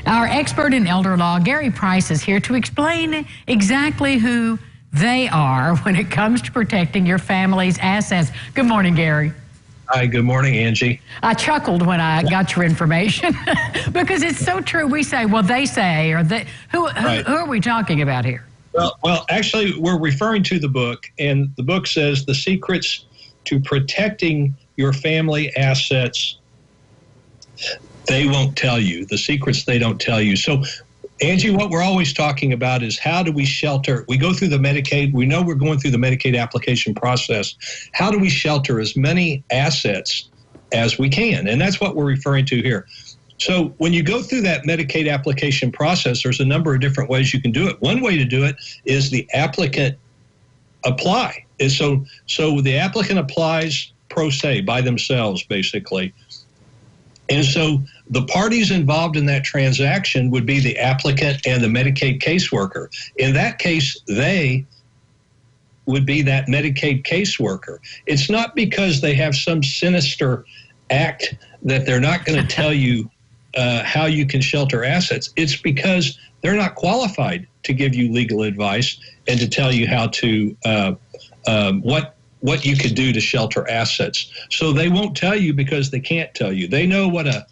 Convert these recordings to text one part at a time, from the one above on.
Our expert in elder law, Gary Price, is here to explain exactly who they are when it comes to protecting your family's assets. Good morning, Gary. Hi, good morning, Angie. I chuckled when I got your information because it's so true. We say, well, they say, or they, who are we talking about here? Well, actually, we're referring to the book, and the book says The Secrets to Protecting Your Family Assets They Won't Tell You, the secrets they don't tell you. So, Angie, what we're always talking about is how do we shelter? We go through the Medicaid. We know we're going through the Medicaid application process. How do we shelter as many assets as we can? And that's what we're referring to here. So when you go through that Medicaid application process, there's a number of different ways you can do it. One way to do it is the applicant apply. So the applicant applies pro se, by themselves, basically. And so the parties involved in that transaction would be the applicant and the Medicaid caseworker. In that case, they would be that Medicaid caseworker. It's not because they have some sinister act that they're not going to tell you how you can shelter assets. It's because they're not qualified to give you legal advice and to tell you how to what you could do to shelter assets. So they won't tell you because they can't tell you. They know what a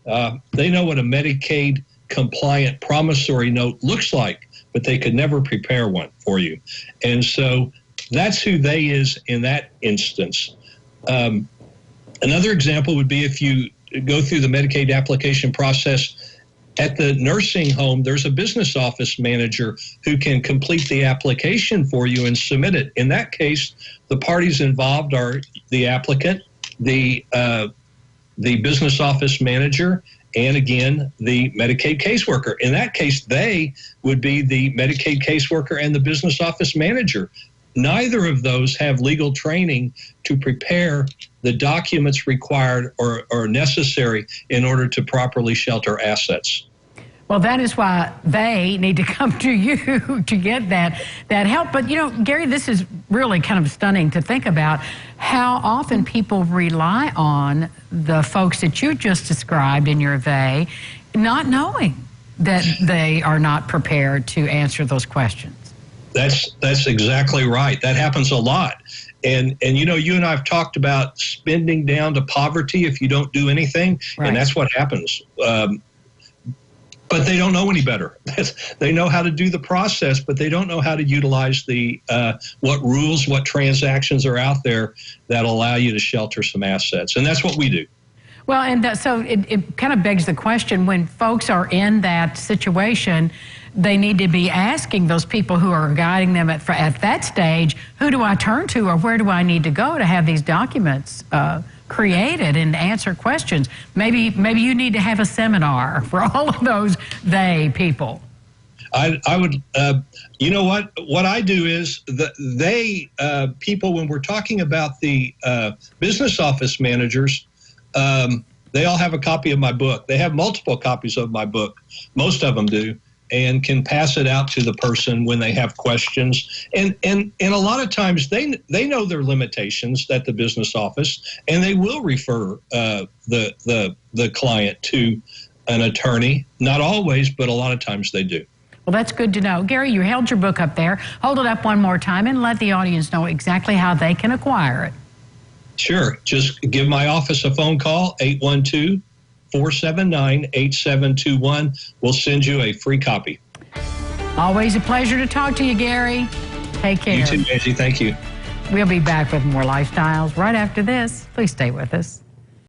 Medicaid compliant promissory note looks like, but they could never prepare one for you. And so that's who they is in that instance. Another example would be if you go through the Medicaid application process at the nursing home, there's a business office manager who can complete the application for you and submit it. In that case, the parties involved are the applicant, the business office manager, and again, the Medicaid caseworker. In that case, they would be the Medicaid caseworker and the business office manager. Neither of those have legal training to prepare the documents required or necessary in order to properly shelter assets. Well, that is why they need to come to you to get that help. But, you know, Gary, this is really kind of stunning to think about how often people rely on the folks that you just described in your they, not knowing that they are not prepared to answer those questions. That's exactly right. That happens a lot. And you know, you and I have talked about spending down to poverty if you don't do anything, right. And that's what happens. But they don't know any better. They know how to do the process, but they don't know how to utilize the what rules, what transactions are out there that allow you to shelter some assets. And that's what we do. Well, and so it kind of begs the question, when folks are in that situation, they need to be asking those people who are guiding them at that stage, who do I turn to or where do I need to go to have these documents created and answer questions? Maybe you need to have a seminar for all of those they people. I would, you know what I do is they people, when we're talking about the business office managers, they all have a copy of my book. They have multiple copies of my book. Most of them do, and can pass it out to the person when they have questions. And a lot of times they know their limitations at the business office, and they will refer the client to an attorney. Not always, but a lot of times they do. Well, that's good to know. Gary, you held your book up there. Hold it up one more time and let the audience know exactly how they can acquire it. Sure. Just give my office a phone call, 812-479-8721. We'll send you a free copy. Always a pleasure to talk to you, Gary. Take care. You too, Angie. Thank you. We'll be back with more Lifestyles right after this. Please stay with us.